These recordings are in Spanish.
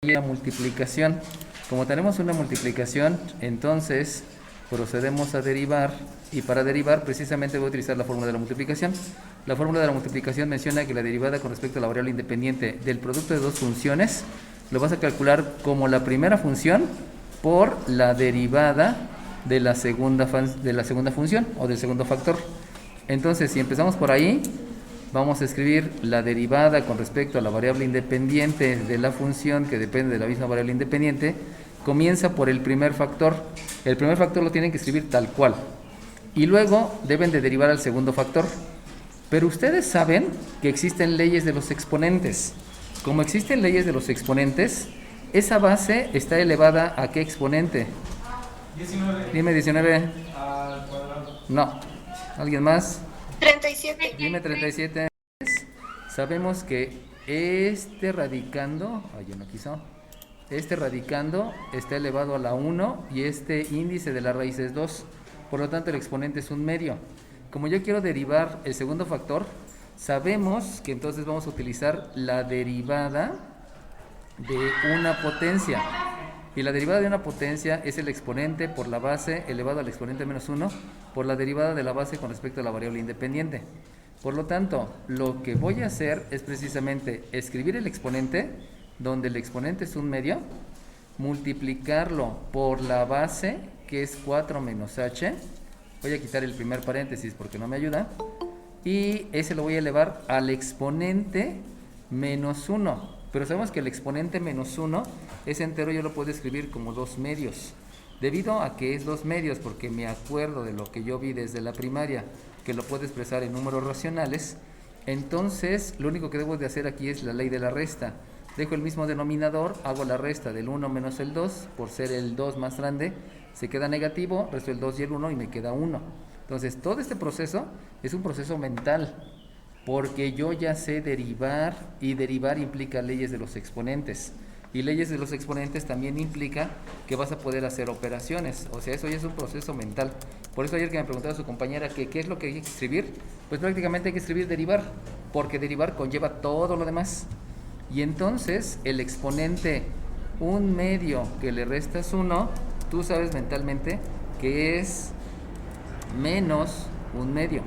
La multiplicación. Como tenemos una multiplicación, entonces procedemos a derivar, y para derivar precisamente voy a utilizar la fórmula de la multiplicación. La fórmula de la multiplicación menciona que la derivada con respecto a la variable independiente del producto de dos funciones lo vas a calcular como la primera función por la derivada de la segunda función o del segundo factor. Entonces, si empezamos por ahí, vamos a escribir la derivada con respecto a la variable independiente de la función que depende de la misma variable independiente. Comienza por el primer factor. El primer factor lo tienen que escribir tal cual. Y luego deben de derivar al segundo factor. Pero ustedes saben que existen leyes de los exponentes. Como existen leyes de los exponentes, esa base está elevada ¿a qué exponente? 19. Dime 19. Al cuadrado. No. ¿Alguien más? 37. Dime 37. Sabemos que este radicando, yo no quiso, este radicando está elevado a la 1 y este índice de la raíz es 2. Por lo tanto, el exponente es un medio. Como yo quiero derivar el segundo factor, sabemos que entonces vamos a utilizar la derivada de una potencia. Y la derivada de una potencia es el exponente por la base elevado al exponente menos 1 por la derivada de la base con respecto a la variable independiente. Por lo tanto, lo que voy a hacer es precisamente escribir el exponente, donde el exponente es un medio, multiplicarlo por la base, que es 4 menos h. Voy a quitar el primer paréntesis porque no me ayuda. Y ese lo voy a elevar al exponente menos 1. Pero sabemos que el exponente menos 1, ese entero yo lo puedo escribir como 2 medios. Debido a que es 2 medios, porque me acuerdo de lo que yo vi desde la primaria, que lo puedo expresar en números racionales, entonces lo único que debo de hacer aquí es la ley de la resta. Dejo el mismo denominador, hago la resta del 1 menos el 2, por ser el 2 más grande, se queda negativo, resto el 2 y el 1 y me queda 1. Entonces todo este proceso es un proceso mental, porque yo ya sé derivar, y derivar implica leyes de los exponentes. Y leyes de los exponentes también implica que vas a poder hacer operaciones. O sea, eso ya es un proceso mental. Por eso ayer que me preguntaba su compañera que qué es lo que hay que escribir, pues prácticamente hay que escribir derivar, porque derivar conlleva todo lo demás. Y entonces el exponente, un medio que le restas 1, tú sabes mentalmente que es menos un medio.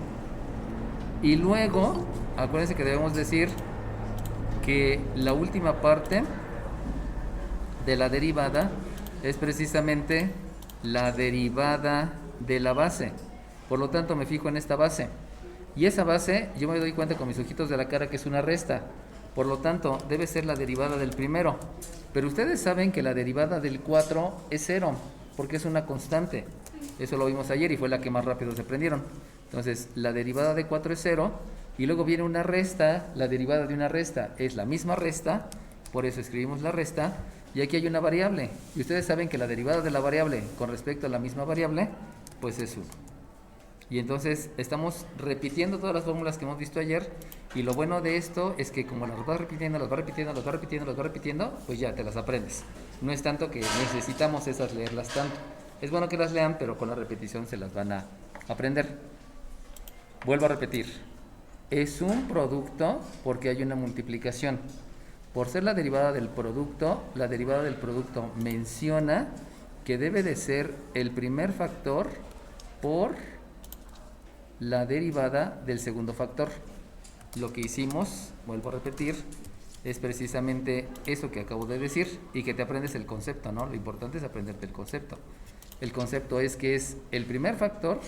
Y luego, acuérdense que debemos decir que la última parte de la derivada es precisamente la derivada de la base. Por lo tanto, me fijo en esta base. Y esa base, yo me doy cuenta con mis ojitos de la cara que es una resta. Por lo tanto, debe ser la derivada del primero. Pero ustedes saben que la derivada del 4 es 0, porque es una constante. Eso lo vimos ayer y fue la que más rápido se aprendieron. Entonces, la derivada de 4 es 0, y luego viene una resta. La derivada de una resta es la misma resta, por eso escribimos la resta, y aquí hay una variable. Y ustedes saben que la derivada de la variable con respecto a la misma variable, pues es 1. Y entonces estamos repitiendo todas las fórmulas que hemos visto ayer, y lo bueno de esto es que como las vas repitiendo, pues ya te las aprendes. No es tanto que necesitamos esas leerlas tanto. Es bueno que las lean, pero con la repetición se las van a aprender. Vuelvo a repetir. Es un producto porque hay una multiplicación. Por ser la derivada del producto menciona que debe de ser el primer factor por la derivada del segundo factor. Lo que hicimos, vuelvo a repetir, es precisamente eso que acabo de decir, y que te aprendes el concepto, ¿no? Lo importante es aprenderte el concepto. El concepto es que es el primer factor,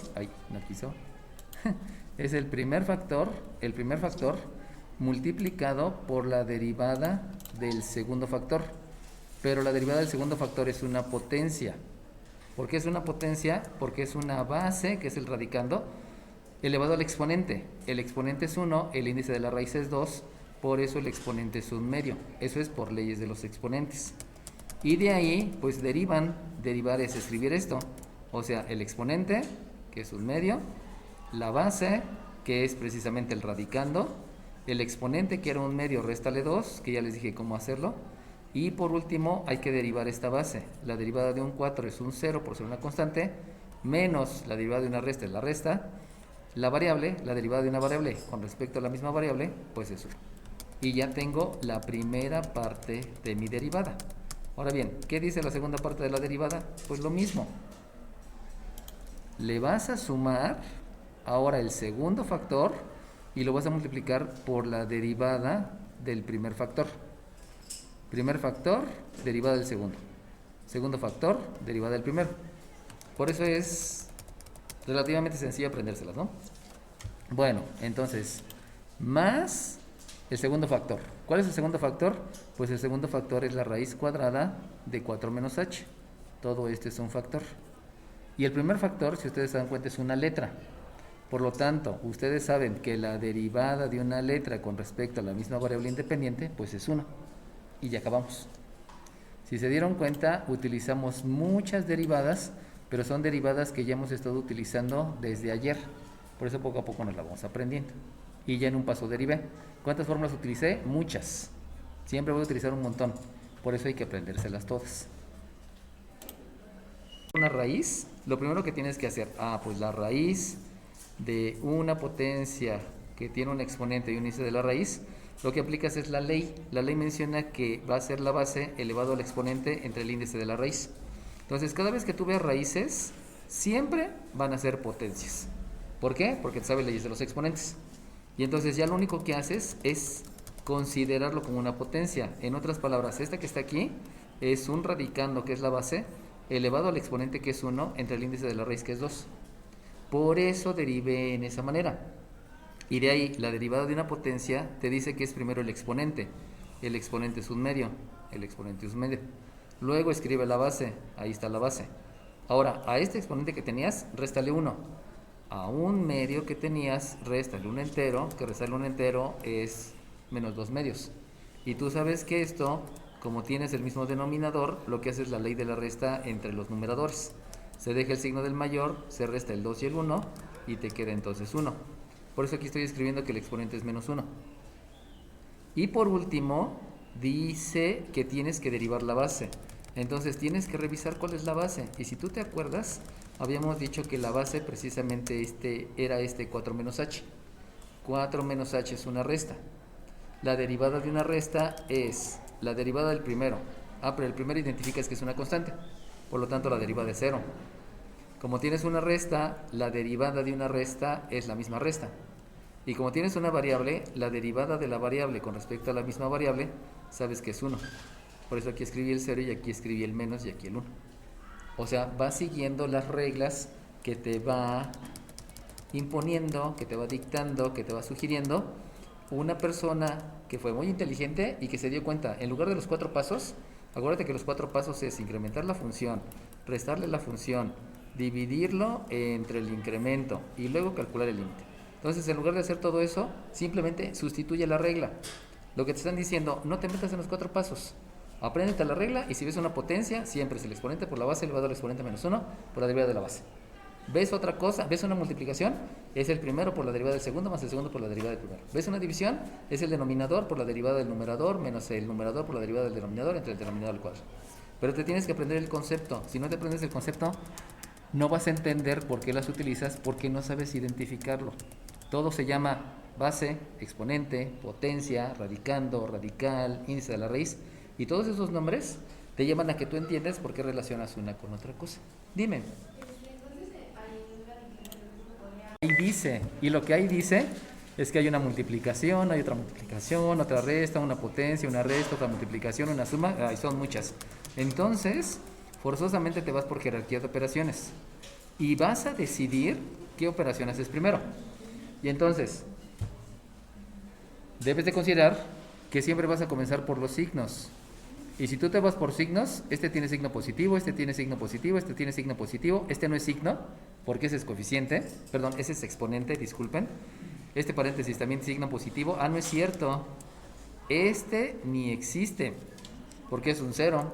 no quiso, es el primer factor multiplicado por la derivada del segundo factor. Pero la derivada del segundo factor es una potencia. ¿Por qué es una potencia? Porque es una base, que es el radicando, elevado al exponente. El exponente es 1, el índice de la raíz es 2, por eso el exponente es un medio. Eso es por leyes de los exponentes. Y de ahí, pues derivar es escribir esto. O sea, el exponente, que es un medio, la base, que es precisamente el radicando, el exponente, que era un medio, réstale 2, que ya les dije cómo hacerlo. Y por último, hay que derivar esta base. La derivada de un 4 es un 0 por ser una constante, menos la derivada de una resta es la resta. La variable, la derivada de una variable con respecto a la misma variable, pues es 1. y ya tengo la primera parte de mi derivada. Ahora bien, ¿qué dice la segunda parte de la derivada? Pues lo mismo. Le vas a sumar ahora el segundo factor y lo vas a multiplicar por la derivada del primer factor. Primer factor, derivada del segundo. Segundo factor, derivada del primero. Por eso es relativamente sencillo aprendérselas, ¿no? Bueno, entonces, más el segundo factor. ¿Cuál es el segundo factor? Pues el segundo factor es la raíz cuadrada de 4 menos h. Todo esto es un factor. Y el primer factor, si ustedes se dan cuenta, es una letra. Por lo tanto, ustedes saben que la derivada de una letra con respecto a la misma variable independiente, pues es 1. Y ya acabamos. Si se dieron cuenta, utilizamos muchas derivadas, pero son derivadas que ya hemos estado utilizando desde ayer. Por eso poco a poco nos la vamos aprendiendo. Y ya en un paso derivé. ¿Cuántas fórmulas utilicé? Muchas. Siempre voy a utilizar un montón. Por eso hay que aprendérselas todas. Una raíz, lo primero que tienes que hacer, pues la raíz de una potencia que tiene un exponente y un índice de la raíz, lo que aplicas es la ley. La ley menciona que va a ser la base elevado al exponente entre el índice de la raíz. Entonces, cada vez que tú veas raíces, siempre van a ser potencias. ¿Por qué? Porque te sabes leyes de los exponentes. Y entonces ya lo único que haces es considerarlo como una potencia. En otras palabras, esta que está aquí es un radicando, que es la base, elevado al exponente, que es 1, entre el índice de la raíz, que es 2. Por eso derivé en esa manera. Y de ahí, la derivada de una potencia te dice que es primero el exponente. El exponente es un medio. El exponente es un medio. Luego escribe la base. Ahí está la base. Ahora, a este exponente que tenías, réstale 1. A un medio que tenías, réstale un entero, que restarle un entero es menos 2 medios. Y tú sabes que esto, como tienes el mismo denominador, lo que hace es la ley de la resta entre los numeradores. Se deja el signo del mayor, se resta el 2 y el 1, y te queda entonces 1. Por eso aquí estoy escribiendo que el exponente es menos 1. Y por último, dice que tienes que derivar la base. Entonces tienes que revisar cuál es la base. Y si tú te acuerdas, habíamos dicho que la base precisamente era 4 menos h. 4 menos h es una resta. La derivada de una resta es la derivada del primero. Pero el primero identificas que es una constante. Por lo tanto, la derivada es 0. Como tienes una resta, la derivada de una resta es la misma resta. Y como tienes una variable, la derivada de la variable con respecto a la misma variable, sabes que es 1. Por eso aquí escribí el 0 y aquí escribí el menos y aquí el 1. O sea, vas siguiendo las reglas que te va imponiendo, que te va dictando, que te va sugiriendo una persona que fue muy inteligente y que se dio cuenta, en lugar de los 4 pasos, acuérdate que los 4 pasos es incrementar la función, restarle la función, dividirlo entre el incremento y luego calcular el límite. Entonces, en lugar de hacer todo eso, simplemente sustituye la regla. Lo que te están diciendo, no te metas en los 4 pasos. Apréndete la regla y si ves una potencia, siempre es el exponente por la base elevado al exponente menos 1 por la derivada de la base. ¿Ves otra cosa? ¿Ves una multiplicación? Es el primero por la derivada del segundo más el segundo por la derivada del primero. ¿Ves una división? Es el denominador por la derivada del numerador menos el numerador por la derivada del denominador entre el denominador al cuadrado. Pero te tienes que aprender el concepto. Si no te aprendes el concepto, no vas a entender por qué las utilizas, porque no sabes identificarlo. Todo se llama base, exponente, potencia, radicando, radical, índice de la raíz. Y todos esos nombres te llevan a que tú entiendes por qué relacionas una con otra cosa. Dime. Ahí dice, y lo que ahí dice es que hay una multiplicación, hay otra multiplicación, otra resta, una potencia, una resta, otra multiplicación, una suma, y son muchas. Entonces, forzosamente te vas por jerarquía de operaciones y vas a decidir qué operación haces primero. Y entonces, debes de considerar que siempre vas a comenzar por los signos. Y si tú te vas por signos, este tiene signo positivo, este tiene signo positivo, este tiene signo positivo, este no es signo, porque ese es coeficiente, perdón, ese es exponente, disculpen. Este paréntesis también signo positivo, no es cierto, este ni existe, porque es un 0.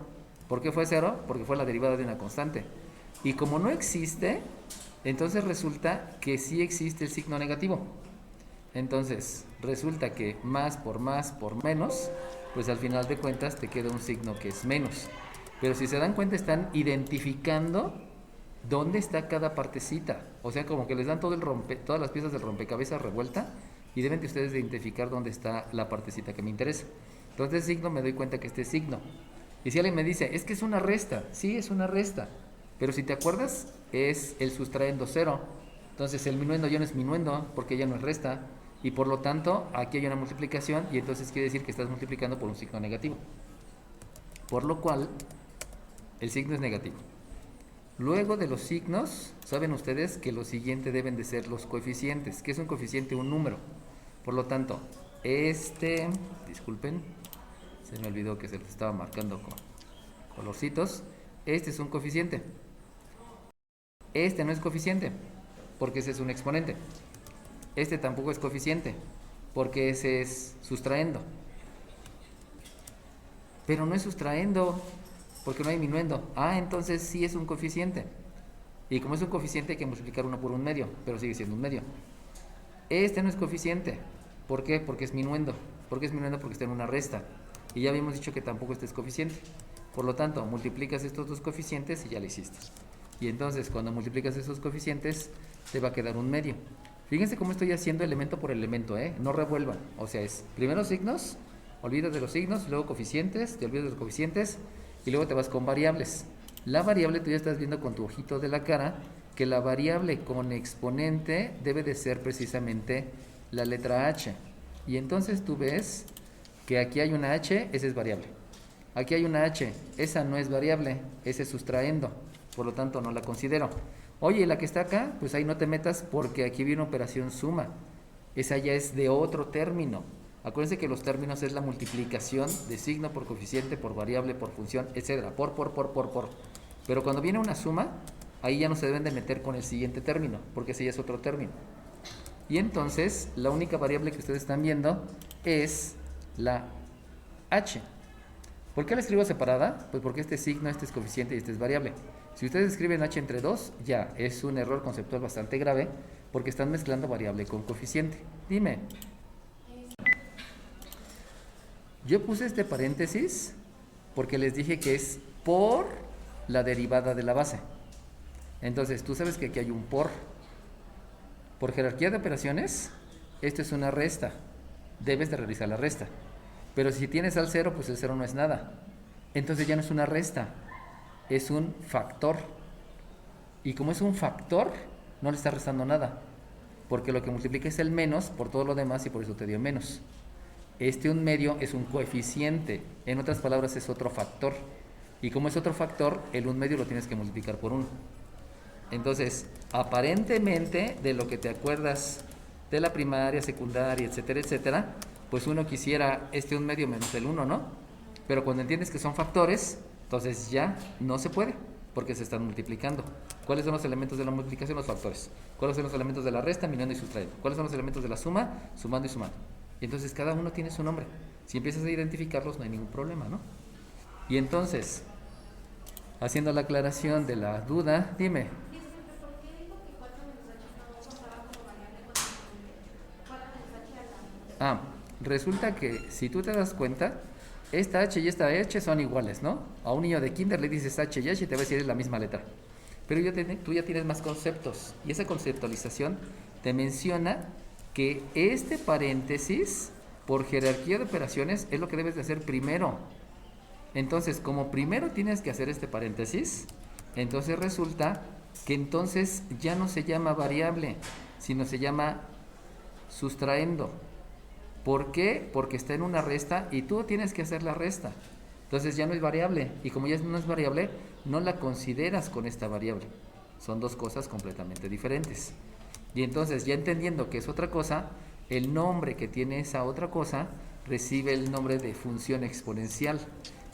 ¿Por qué fue 0? Porque fue la derivada de una constante. Y como no existe, entonces resulta que sí existe el signo negativo. Entonces, resulta que más por menos, pues al final de cuentas te queda un signo que es menos. Pero si se dan cuenta, están identificando dónde está cada partecita. O sea, como que les dan todas las piezas del rompecabezas revuelta y deben de ustedes identificar dónde está la partecita que me interesa. Entonces signo me doy cuenta que este es signo. Y si alguien me dice, es que es una resta, sí es una resta, pero si te acuerdas es el sustraendo cero. Entonces el minuendo ya no es minuendo porque ya no es resta, y por lo tanto aquí hay una multiplicación y entonces quiere decir que estás multiplicando por un signo negativo, por lo cual el signo es negativo. Luego de los signos, saben ustedes que lo siguiente deben de ser los coeficientes. ¿Qué es un coeficiente? Un número. Por lo tanto, disculpen, se me olvidó que se lo estaba marcando con colorcitos. Este es un coeficiente. Este no es coeficiente, porque ese es un exponente. Este tampoco es coeficiente, porque ese es sustraendo. Pero no es sustraendo, porque no hay minuendo. Entonces sí es un coeficiente. Y como es un coeficiente hay que multiplicar uno por un medio, pero sigue siendo un medio. Este no es coeficiente. ¿Por qué? Porque es minuendo. ¿Por qué es minuendo? Porque está en una resta. Y ya habíamos dicho que tampoco este es coeficiente. Por lo tanto, multiplicas estos dos coeficientes y ya lo hiciste. Y entonces cuando multiplicas esos coeficientes te va a quedar un medio. Fíjense cómo estoy haciendo elemento por elemento, no revuelvan. O sea, es primero signos, olvidas de los signos, luego coeficientes, te olvidas de los coeficientes y luego te vas con variables. La variable tú ya estás viendo con tu ojito de la cara que la variable con exponente debe de ser precisamente la letra H. Y entonces tú ves que aquí hay una H, esa es variable. Aquí hay una H, esa no es variable, esa es sustraendo. Por lo tanto no la considero. Oye, la que está acá, pues ahí no te metas porque aquí viene operación suma. Esa ya es de otro término. Acuérdense que los términos es la multiplicación de signo por coeficiente, por variable, por función, etcétera, por. Pero cuando viene una suma, ahí ya no se deben de meter con el siguiente término, porque ese ya es otro término. Y entonces, la única variable que ustedes están viendo es la H. ¿Por qué la escribo separada? Pues porque este signo, este es coeficiente y este es variable. Si ustedes escriben H entre 2, ya es un error conceptual bastante grave, porque están mezclando variable con coeficiente. Dime. Yo puse este paréntesis porque les dije que es por la derivada de la base. Entonces, tú sabes que aquí hay un por. Por jerarquía de operaciones, esto es una resta. Debes de realizar la resta. Pero si tienes al cero, pues el cero no es nada. Entonces ya no es una resta, es un factor. Y como es un factor, no le está restando nada. Porque lo que multiplica es el menos por todo lo demás y por eso te dio menos. Un medio es un coeficiente. En otras palabras, es otro factor. Y como es otro factor, el un medio lo tienes que multiplicar por 1. Entonces, aparentemente, de lo que te acuerdas de la primaria, secundaria, etcétera, etcétera, pues uno quisiera un medio menos el 1, ¿no? Pero cuando entiendes que son factores, entonces ya no se puede, porque se están multiplicando. ¿Cuáles son los elementos de la multiplicación? Los factores. ¿Cuáles son los elementos de la resta? Minuendo y sustrayendo. ¿Cuáles son los elementos de la suma? Sumando y sumando. Y entonces cada uno tiene su nombre. Si empiezas a identificarlos no hay ningún problema, ¿no? Y entonces, haciendo la aclaración de la duda, dime. Resulta que si tú te das cuenta, esta H y esta H son iguales, ¿no? A un niño de kinder le dices H y H y te va a decir es la misma letra. Pero tú ya tienes más conceptos y esa conceptualización te menciona que este paréntesis por jerarquía de operaciones es lo que debes de hacer primero. Entonces, como primero tienes que hacer este paréntesis, entonces resulta que entonces ya no se llama variable, sino se llama sustraendo. ¿Por qué? Porque está en una resta y tú tienes que hacer la resta. Entonces ya no es variable. Y como ya no es variable, no la consideras con esta variable. Son dos cosas completamente diferentes. Y entonces, ya entendiendo que es otra cosa, el nombre que tiene esa otra cosa recibe el nombre de función exponencial.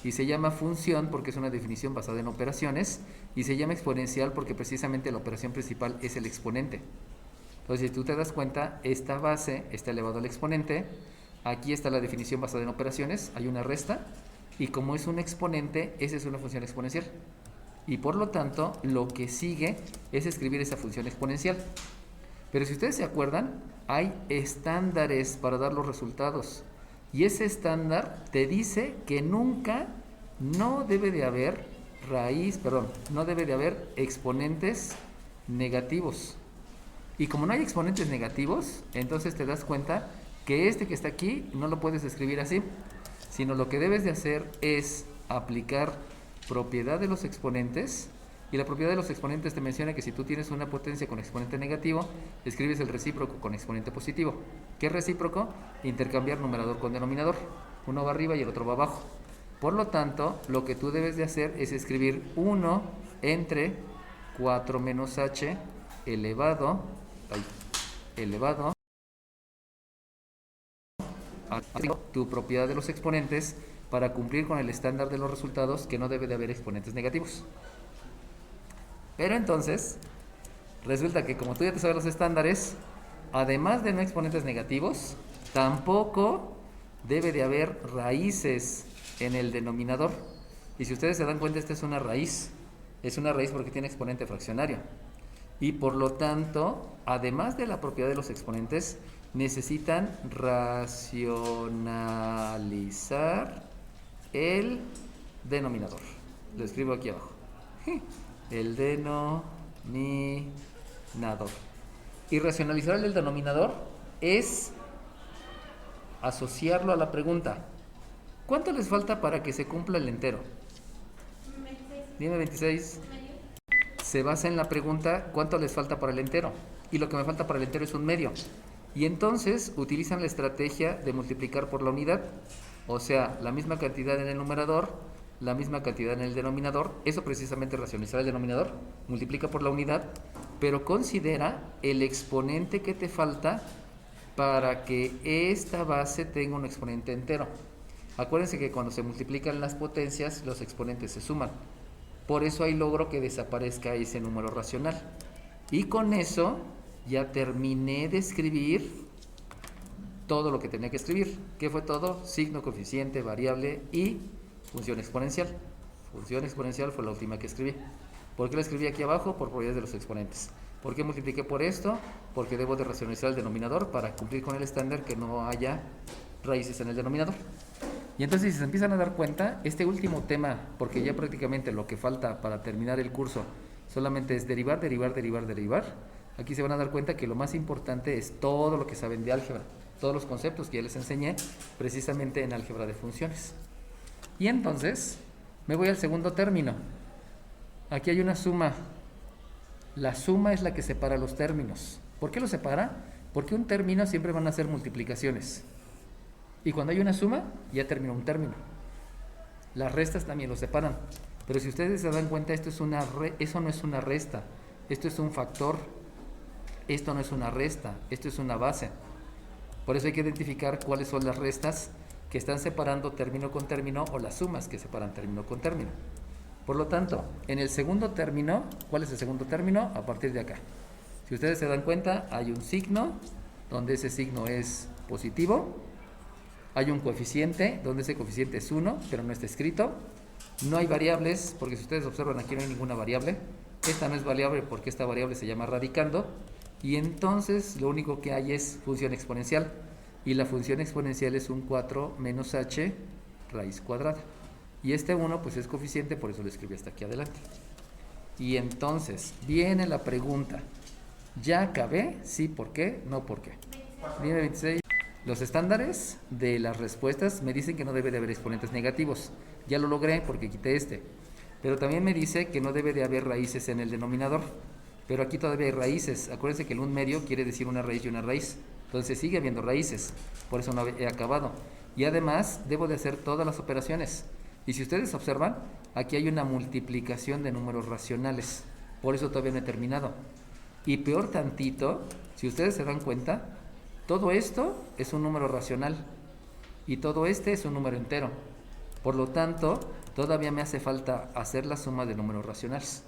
Y se llama función porque es una definición basada en operaciones. Y se llama exponencial porque precisamente la operación principal es el exponente. Entonces, si tú te das cuenta, esta base está elevado al exponente. Aquí está la definición basada en operaciones. Hay una resta. Y como es un exponente, esa es una función exponencial. Y por lo tanto, lo que sigue es escribir esa función exponencial. Pero si ustedes se acuerdan, hay estándares para dar los resultados. Y ese estándar te dice que nunca no debe de haber exponentes negativos. Y como no hay exponentes negativos, entonces te das cuenta que este que está aquí no lo puedes escribir así, sino lo que debes de hacer es aplicar propiedad de los exponentes. Y la propiedad de los exponentes te menciona que si tú tienes una potencia con exponente negativo, escribes el recíproco con exponente positivo. ¿Qué es recíproco? Intercambiar numerador con denominador. Uno va arriba y el otro va abajo. Por lo tanto, lo que tú debes de hacer es escribir 1 entre 4 menos h elevado a tu propiedad de los exponentes para cumplir con el estándar de los resultados, que no debe de haber exponentes negativos. Pero entonces, resulta que como tú ya te sabes los estándares, además de no exponentes negativos, tampoco debe de haber raíces en el denominador. Y si ustedes se dan cuenta, esta es una raíz. Es una raíz porque tiene exponente fraccionario. Y por lo tanto, además de la propiedad de los exponentes, necesitan racionalizar el denominador. Lo escribo aquí abajo. El denominador. Y racionalizar el denominador es asociarlo a la pregunta. ¿Cuánto les falta para que se cumpla el entero? 26. Dime 26. Se basa en la pregunta ¿cuánto les falta para el entero? Y lo que me falta para el entero es un medio. Y entonces utilizan la estrategia de multiplicar por la unidad. O sea, la misma cantidad en el numerador, la misma cantidad en el denominador. Eso precisamente racionalizar el denominador. Multiplica por la unidad, pero considera el exponente que te falta para que esta base tenga un exponente entero. Acuérdense que cuando se multiplican las potencias, los exponentes se suman. Por eso ahí logro que desaparezca ese número racional. Y con eso ya terminé de escribir todo lo que tenía que escribir. ¿Qué fue todo? Signo, coeficiente, variable y función exponencial. Función exponencial fue la última que escribí. ¿Por qué la escribí aquí abajo? Por propiedades de los exponentes. ¿Por qué multipliqué por esto? Porque debo de racionalizar el denominador para cumplir con el estándar que no haya raíces en el denominador. Y entonces, si se empiezan a dar cuenta, este último tema, porque ya prácticamente lo que falta para terminar el curso solamente es derivar. Aquí se van a dar cuenta que lo más importante es todo lo que saben de álgebra, todos los conceptos que ya les enseñé precisamente en álgebra de funciones. Y entonces, me voy al segundo término. Aquí hay una suma. La suma es la que separa los términos. ¿Por qué los separa? Porque un término siempre van a ser multiplicaciones. Y cuando hay una suma, ya terminó un término. Las restas también los separan. Pero si ustedes se dan cuenta, eso no es una resta. Esto es un factor. Esto no es una resta. Esto es una base. Por eso hay que identificar cuáles son las restas que están separando término con término o las sumas que separan término con término. Por lo tanto, en el segundo término, ¿cuál es el segundo término? A partir de acá. Si ustedes se dan cuenta, hay un signo donde ese signo es positivo. Hay un coeficiente, donde ese coeficiente es 1, pero no está escrito. No hay variables, porque si ustedes observan aquí no hay ninguna variable. Esta no es variable porque esta variable se llama radicando. Y entonces lo único que hay es función exponencial. Y la función exponencial es un 4 menos h raíz cuadrada. Y este 1 pues es coeficiente, por eso lo escribí hasta aquí adelante. Y entonces viene la pregunta. ¿Ya acabé? Sí, ¿por qué? No, ¿por qué? Dime 26. Los estándares de las respuestas me dicen que no debe de haber exponentes negativos. Ya lo logré porque quité este. Pero también me dice que no debe de haber raíces en el denominador. Pero aquí todavía hay raíces. Acuérdense que el 1 medio quiere decir una raíz y una raíz. Entonces sigue habiendo raíces. Por eso no he acabado. Y además debo de hacer todas las operaciones. Y si ustedes observan, aquí hay una multiplicación de números racionales. Por eso todavía no he terminado. Y peor tantito, si ustedes se dan cuenta, todo esto es un número racional y todo este es un número entero. Por lo tanto, todavía me hace falta hacer la suma de números racionales.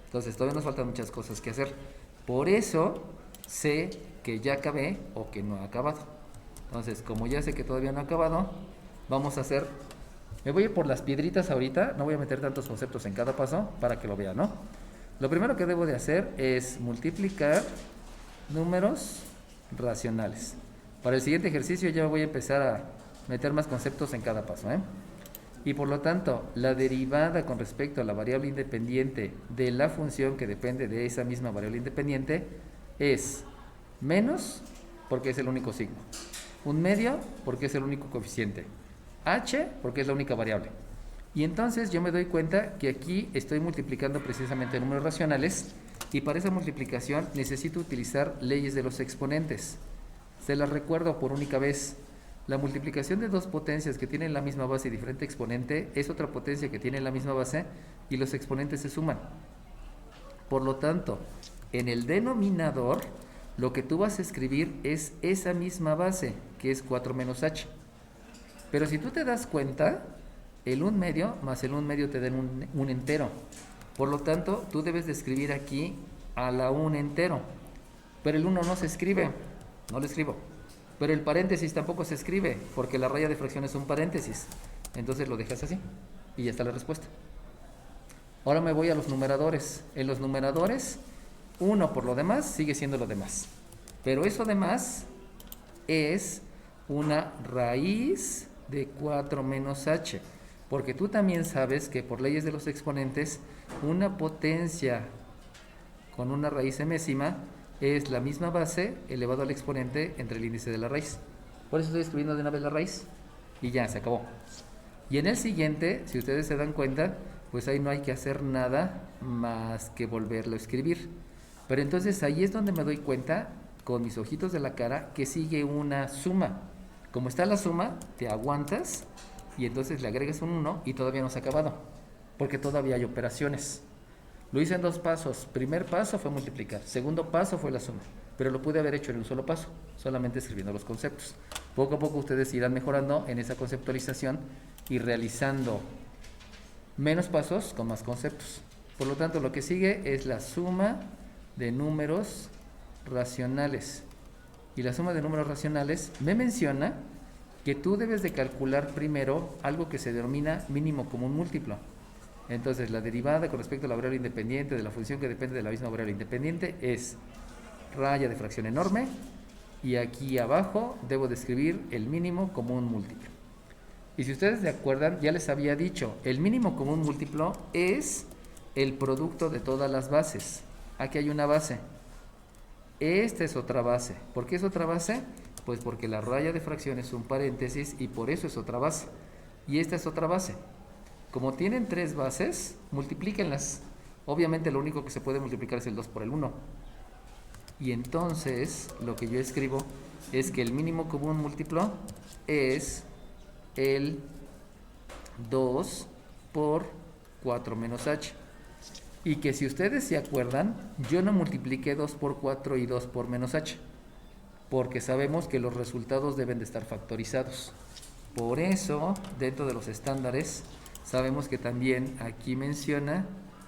Entonces, todavía nos faltan muchas cosas que hacer. Por eso sé que ya acabé o que no he acabado. Entonces, como ya sé que todavía no he acabado, vamos a hacer... Me voy a ir por las piedritas ahorita, no voy a meter tantos conceptos en cada paso para que lo vean, ¿no? Lo primero que debo de hacer es multiplicar números racionales. Para el siguiente ejercicio ya voy a empezar a meter más conceptos en cada paso, ¿eh? Y por lo tanto, la derivada con respecto a la variable independiente de la función que depende de esa misma variable independiente es menos porque es el único signo, un medio porque es el único coeficiente, h porque es la única variable. Y entonces yo me doy cuenta que aquí estoy multiplicando precisamente números racionales y para esa multiplicación necesito utilizar leyes de los exponentes. Se las recuerdo por única vez. La multiplicación de dos potencias que tienen la misma base y diferente exponente es otra potencia que tiene la misma base y los exponentes se suman. Por lo tanto, en el denominador, lo que tú vas a escribir es esa misma base, que es 4 menos h. Pero si tú te das cuenta, el 1 medio más el 1 medio te dan un entero. Por lo tanto, tú debes de escribir aquí a la 1 entero. Pero el 1 no se escribe, no lo escribo. Pero el paréntesis tampoco se escribe, porque la raya de fracción es un paréntesis. Entonces lo dejas así y ya está la respuesta. Ahora me voy a los numeradores. En los numeradores, 1 por lo demás sigue siendo lo demás. Pero eso demás es una raíz de 4 menos h. Porque tú también sabes que por leyes de los exponentes, una potencia con una raíz enésima es la misma base elevado al exponente entre el índice de la raíz. Por eso estoy escribiendo de una vez la raíz y ya, se acabó. Y en el siguiente, si ustedes se dan cuenta, pues ahí no hay que hacer nada más que volverlo a escribir. Pero entonces ahí es donde me doy cuenta, con mis ojitos de la cara, que sigue una suma. Como está la suma, te aguantas y entonces le agregas un 1 y todavía no se ha acabado, porque todavía hay operaciones. Lo hice en 2 pasos. Primer paso fue multiplicar. Segundo paso fue la suma. Pero lo pude haber hecho en un solo paso, solamente escribiendo los conceptos. Poco a poco ustedes irán mejorando en esa conceptualización y realizando menos pasos con más conceptos. Por lo tanto, lo que sigue es la suma de números racionales. Y la suma de números racionales me menciona que tú debes de calcular primero algo que se denomina mínimo común múltiplo. Entonces, la derivada con respecto a la variable independiente de la función que depende de la misma variable independiente es raya de fracción enorme y aquí abajo debo de escribir el mínimo común múltiplo. Y si ustedes se acuerdan, ya les había dicho, el mínimo común múltiplo es el producto de todas las bases. Aquí hay una base. Esta es otra base. ¿Por qué es otra base? Pues porque la raya de fracción es un paréntesis y por eso es otra base. Y esta es otra base. Como tienen 3 bases, multiplíquenlas. Obviamente lo único que se puede multiplicar es el 2 por el 1. Y entonces lo que yo escribo es que el mínimo común múltiplo es el 2 por 4 menos h. Y que si ustedes se acuerdan, yo no multipliqué 2 por 4 y 2 por menos h, porque sabemos que los resultados deben de estar factorizados. Por eso, dentro de los estándares, sabemos que también aquí menciona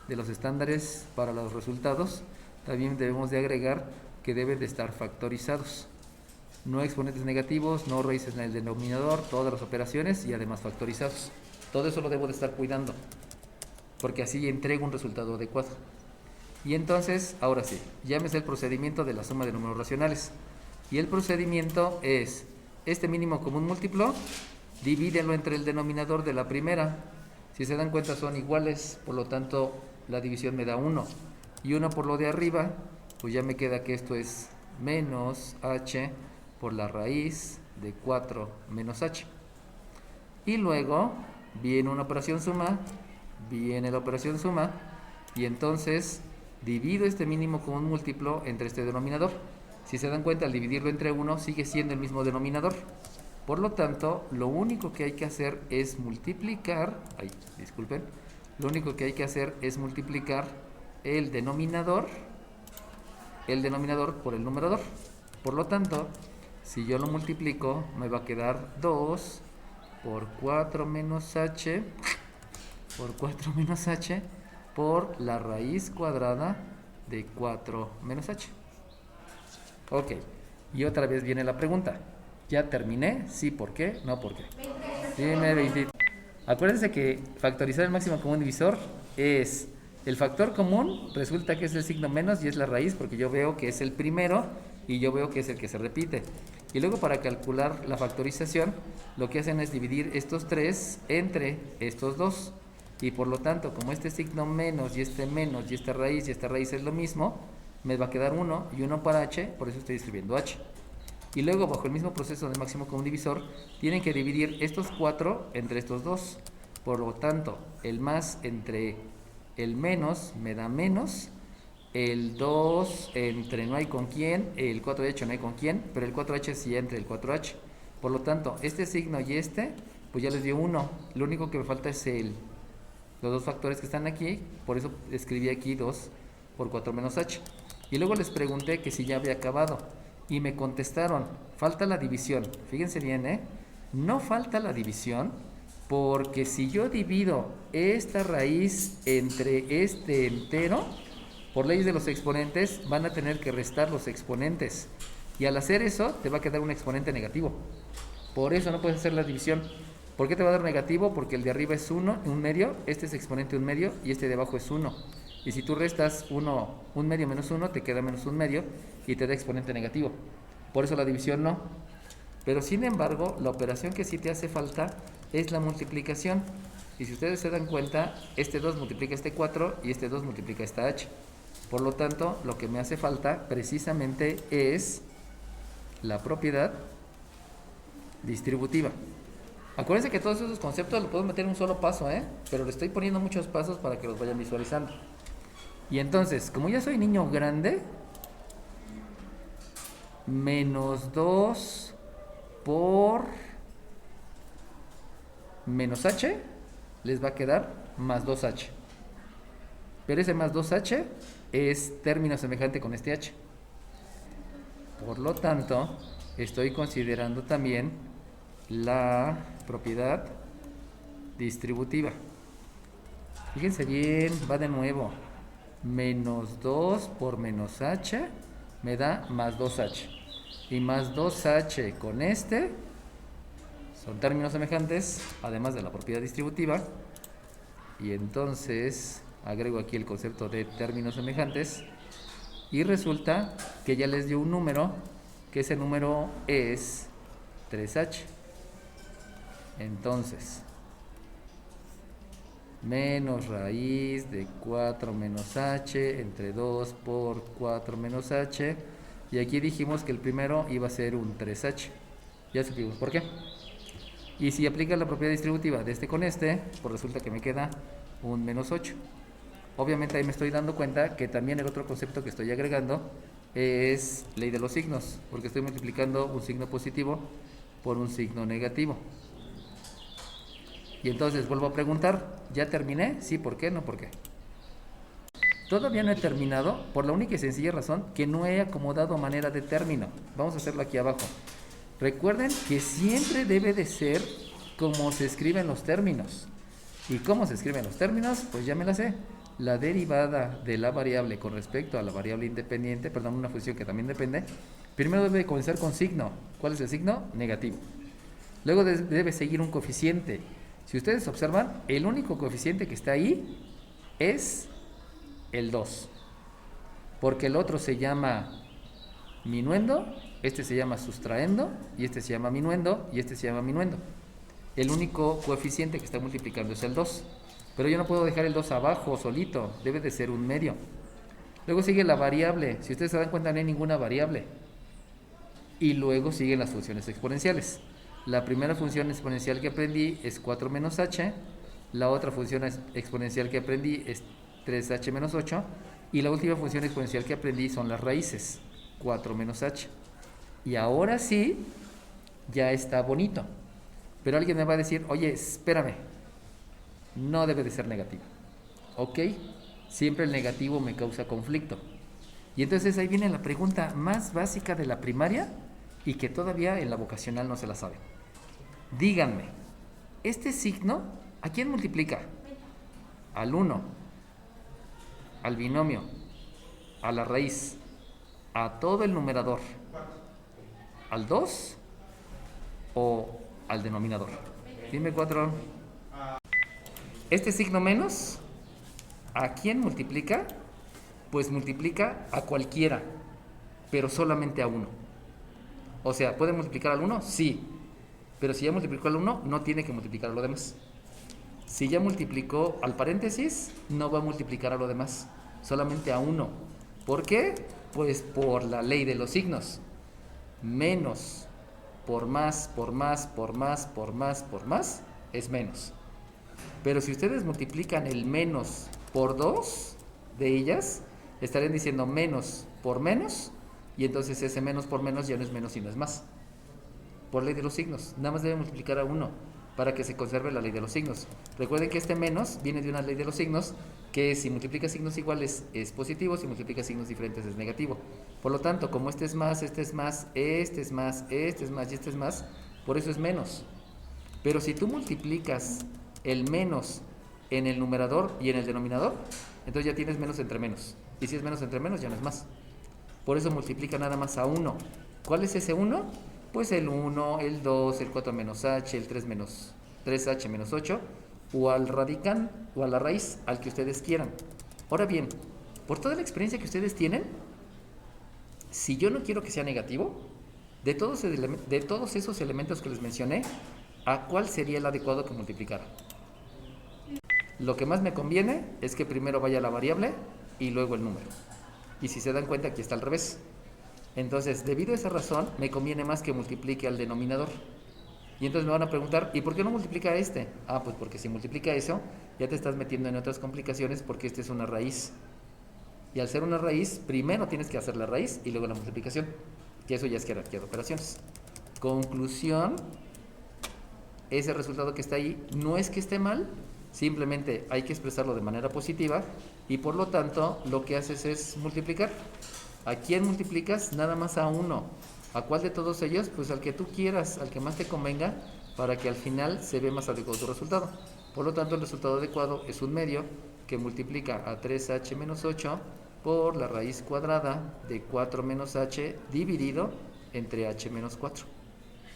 de los estándares para los resultados, también debemos de agregar que deben de estar factorizados. No exponentes negativos, no raíces en el denominador, todas las operaciones y además factorizados. Todo eso lo debo de estar cuidando, porque así entrego un resultado adecuado. Y entonces, ahora sí, llámese el procedimiento de la suma de números racionales. Y el procedimiento es, este mínimo común múltiplo, divídelo entre el denominador de la primera. Si se dan cuenta son iguales, por lo tanto la división me da 1. Y 1 por lo de arriba, pues ya me queda que esto es menos h por la raíz de 4 menos h. Y luego viene una operación suma, viene la operación suma, y entonces divido este mínimo común múltiplo entre este denominador. Si se dan cuenta, al dividirlo entre 1 sigue siendo el mismo denominador. Por lo tanto, lo único que hay que hacer es multiplicar, lo único que hay que hacer es multiplicar el denominador por el numerador. Por lo tanto, si yo lo multiplico, me va a quedar 2 por 4 menos h por la raíz cuadrada de 4 menos h. Ok, y otra vez viene la pregunta. ¿Ya terminé? Sí, ¿por qué? No, ¿por qué? Dime 20. Acuérdense que factorizar el máximo común divisor es el factor común, resulta que es el signo menos y es la raíz, porque yo veo que es el primero y yo veo que es el que se repite. Y luego para calcular la factorización, lo que hacen es dividir estos 3 entre estos 2. Y por lo tanto, como este signo menos y esta raíz es lo mismo, me va a quedar 1 y 1 para h, por eso estoy escribiendo h. Y luego, bajo el mismo proceso del máximo común divisor, tienen que dividir estos 4 entre estos 2. Por lo tanto, el más entre el menos me da menos, el 2 entre no hay con quién, el 4 de hecho no hay con quién, pero el 4h sí entre el 4h. Por lo tanto, este signo y este, pues ya les dio 1. Lo único que me falta es los dos factores que están aquí, por eso escribí aquí 2 por 4 menos h. Y luego les pregunté que si ya había acabado. Y me contestaron, falta la división. Fíjense bien, no falta la división, porque si yo divido esta raíz entre este entero, por leyes de los exponentes, van a tener que restar los exponentes. Y al hacer eso, te va a quedar un exponente negativo. Por eso no puedes hacer la división. ¿Por qué te va a dar negativo? Porque el de arriba es 1, un medio, este es exponente un medio, y este de abajo es 1. Y si tú restas un medio menos 1, te queda menos un medio y te da exponente negativo. Por eso la división no. Pero sin embargo, la operación que sí te hace falta es la multiplicación. Y si ustedes se dan cuenta, este 2 multiplica este 4 y este 2 multiplica esta h. Por lo tanto, lo que me hace falta precisamente es la propiedad distributiva. Acuérdense que todos esos conceptos los puedo meter en un solo paso, pero le estoy poniendo muchos pasos para que los vayan visualizando. Y entonces, como ya soy niño grande, menos 2 por menos h les va a quedar más 2h. Pero ese más 2h es término semejante con este h. Por lo tanto, estoy considerando también la propiedad distributiva. Fíjense bien, va de nuevo. Menos 2 por menos h me da más 2h. Y más 2h con este son términos semejantes, además de la propiedad distributiva. Y entonces agrego aquí el concepto de términos semejantes. Y resulta que ya les dio un número, que ese número es 3h. Entonces, menos raíz de 4 menos h entre 2 por 4 menos h. Y aquí dijimos que el primero iba a ser un 3h. Ya supimos por qué. Y si aplica la propiedad distributiva de este con este, pues resulta que me queda un menos 8. Obviamente ahí me estoy dando cuenta que también el otro concepto que estoy agregando es ley de los signos, porque estoy multiplicando un signo positivo por un signo negativo. Y entonces vuelvo a preguntar, ¿ya terminé? Sí, ¿por qué? No, ¿por qué? Todavía no he terminado por la única y sencilla razón que no he acomodado manera de término. Vamos a hacerlo aquí abajo. Recuerden que siempre debe de ser como se escriben los términos. ¿Y cómo se escriben los términos? Pues ya me la sé. La derivada de la variable con respecto a la variable independiente, perdón, una función que también depende, primero debe comenzar con signo. ¿Cuál es el signo? Negativo. Luego debe seguir un coeficiente. Si ustedes observan, el único coeficiente que está ahí es el 2. Porque el otro se llama minuendo, este se llama sustraendo, y este se llama minuendo, y este se llama minuendo. El único coeficiente que está multiplicando es el 2. Pero yo no puedo dejar el 2 abajo solito, debe de ser un medio. Luego sigue la variable. Si ustedes se dan cuenta, no hay ninguna variable. Y luego siguen las funciones exponenciales. La primera función exponencial que aprendí es 4 menos h. La otra función exponencial que aprendí es 3h menos 8. Y la última función exponencial que aprendí son las raíces, 4 menos h. Y ahora sí, ya está bonito. Pero alguien me va a decir, oye, espérame, no debe de ser negativo. Ok, siempre el negativo me causa conflicto. Y entonces ahí viene la pregunta más básica de la primaria y que todavía en la vocacional no se la sabe. Díganme, ¿este signo a quién multiplica? Al 1, al binomio, a la raíz, a todo el numerador, al 2 o al denominador. Dime 4. Este signo menos, ¿a quién multiplica? Pues multiplica a cualquiera, pero solamente a 1. O sea, ¿puede multiplicar al 1? Sí. Pero si ya multiplicó al 1, no tiene que multiplicar a lo demás. Si ya multiplicó al paréntesis, no va a multiplicar a lo demás, solamente a 1. ¿Por qué? Pues por la ley de los signos. Menos por más, por más, por más, por más, por más, es menos. Pero si ustedes multiplican el menos por 2 de ellas, estarían diciendo menos por menos, y entonces ese menos por menos ya no es menos sino es más. Por ley de los signos, nada más debe multiplicar a 1 para que se conserve la ley de los signos. Recuerden que este menos viene de una ley de los signos, que si multiplica signos iguales es positivo, si multiplica signos diferentes es negativo. Por lo tanto, como este es más, este es más, este es más, este es más y este es más, por eso es menos. Pero si tú multiplicas el menos en el numerador y en el denominador, entonces ya tienes menos entre menos. Y si es menos entre menos, ya no es más. Por eso multiplica nada más a 1. ¿Cuál es ese 1? Pues el 1, el 2, el 4 menos h, el 3 menos 3h menos 8, o al radicán, o a la raíz, al que ustedes quieran. Ahora bien, por toda la experiencia que ustedes tienen, si yo no quiero que sea negativo, de todos esos elementos que les mencioné, ¿a cuál sería el adecuado que multiplicara? Lo que más me conviene es que primero vaya la variable y luego el número. Y si se dan cuenta, aquí está al revés. Entonces, debido a esa razón, me conviene más que multiplique al denominador. Y entonces me van a preguntar, ¿y por qué no multiplica este? Ah, pues porque si multiplica eso, ya te estás metiendo en otras complicaciones porque esta es una raíz. Y al ser una raíz, primero tienes que hacer la raíz y luego la multiplicación. Y eso ya es jerarquía de operaciones. Conclusión, ese resultado que está ahí no es que esté mal, simplemente hay que expresarlo de manera positiva y por lo tanto lo que haces es multiplicar. ¿A quién multiplicas? Nada más a 1. ¿A cuál de todos ellos? Pues al que tú quieras, al que más te convenga, para que al final se vea más adecuado tu resultado. Por lo tanto, el resultado adecuado es un medio que multiplica a 3h menos 8 por la raíz cuadrada de 4 menos h dividido entre h menos 4.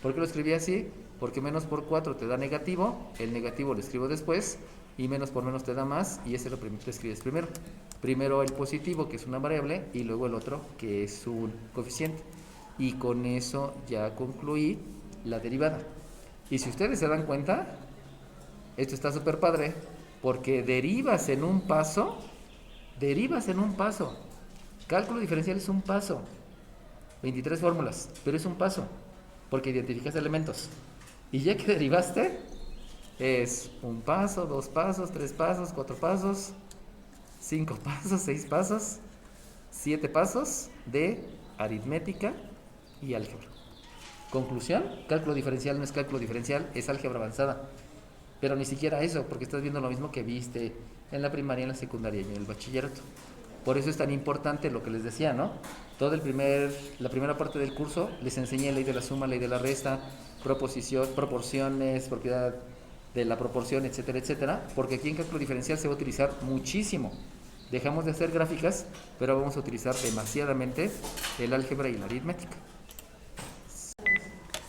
¿Por qué lo escribí así? Porque menos por 4 te da negativo, el negativo lo escribo después, y menos por menos te da más, y ese lo escribes primero. Primero el positivo, que es una variable, y luego el otro, que es un coeficiente. Y con eso ya concluí la derivada. Y si ustedes se dan cuenta, esto está súper padre, porque derivas en un paso. Cálculo diferencial es un paso. 23 fórmulas, pero es un paso, porque identificas elementos. Y ya que derivaste, es un paso, 2 pasos, 3 pasos, 4 pasos, 5 pasos, 6 pasos, 7 pasos de aritmética y álgebra. Conclusión, cálculo diferencial no es cálculo diferencial, es álgebra avanzada. Pero ni siquiera eso, porque estás viendo lo mismo que viste en la primaria, en la secundaria y en el bachillerato. Por eso es tan importante lo que les decía, ¿no? La primera parte del curso les enseñé ley de la suma, ley de la resta, proporciones, propiedad de la proporción, etcétera, etcétera, porque aquí en cálculo diferencial se va a utilizar muchísimo. Dejamos de hacer gráficas, pero vamos a utilizar demasiadamente el álgebra y la aritmética.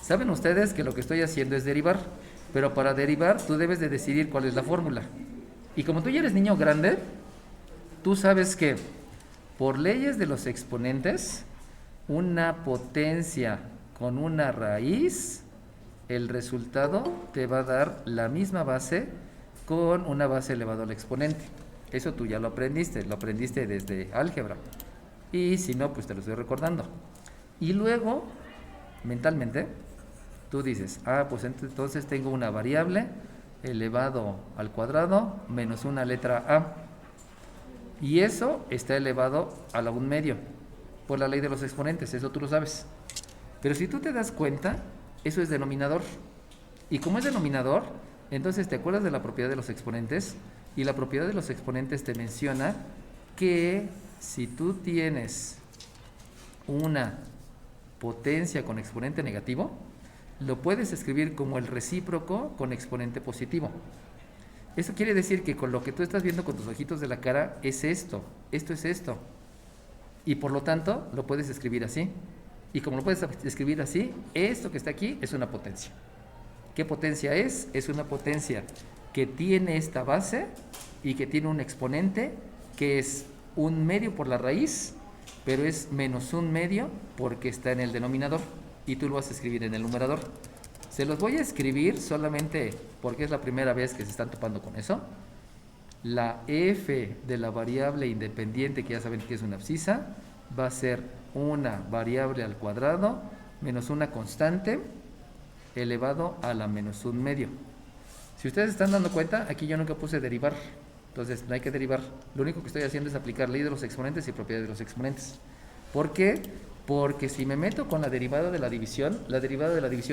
Saben ustedes que lo que estoy haciendo es derivar, pero para derivar tú debes de decidir cuál es la fórmula. Y como tú ya eres niño grande, tú sabes que por leyes de los exponentes, una potencia con una raíz, el resultado te va a dar la misma base con una base elevado al exponente. Eso tú ya lo aprendiste desde álgebra. Y si no, pues te lo estoy recordando. Y luego, mentalmente, tú dices, pues entonces tengo una variable elevado al cuadrado menos una letra a. Y eso está elevado a la 1/2 por la ley de los exponentes, eso tú lo sabes. Pero si tú te das cuenta, eso es denominador. Y como es denominador, entonces te acuerdas de la propiedad de los exponentes, y la propiedad de los exponentes te menciona que si tú tienes una potencia con exponente negativo, lo puedes escribir como el recíproco con exponente positivo. Eso quiere decir que con lo que tú estás viendo con tus ojitos de la cara es esto es esto. Y por lo tanto lo puedes escribir así. Y como lo puedes escribir así, esto que está aquí es una potencia. ¿Qué potencia es? Es una potencia que tiene esta base y que tiene un exponente que es 1/2 por la raíz, pero es menos 1/2 porque está en el denominador y tú lo vas a escribir en el numerador. Se los voy a escribir solamente porque es la primera vez que se están topando con eso. la f de la variable independiente, que ya saben que es una abscisa, va a ser una variable al cuadrado menos una constante elevado a la menos un medio. Si ustedes están dando cuenta, aquí yo nunca puse derivar, entonces no hay que derivar. Lo único que estoy haciendo es aplicar ley de los exponentes y propiedad de los exponentes. ¿Por qué? Porque si me meto con la derivada de la división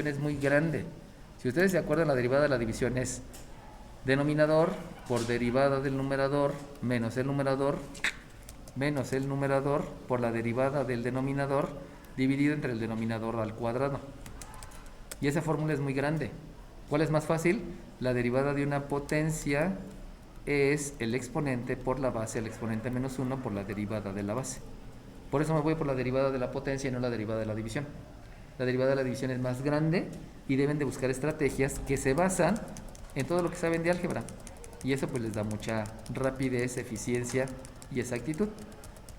es muy grande. Si ustedes se acuerdan, la derivada de la división es denominador por derivada del numerador menos el numerador por la derivada del denominador dividido entre el denominador al cuadrado. Y esa fórmula es muy grande. ¿Cuál es más fácil? La derivada de una potencia es el exponente por la base, el exponente menos 1 por la derivada de la base. Por eso me voy por la derivada de la potencia y no la derivada de la división. La derivada de la división es más grande y deben de buscar estrategias que se basan en todo lo que saben de álgebra. Y eso pues les da mucha rapidez, eficiencia y exactitud.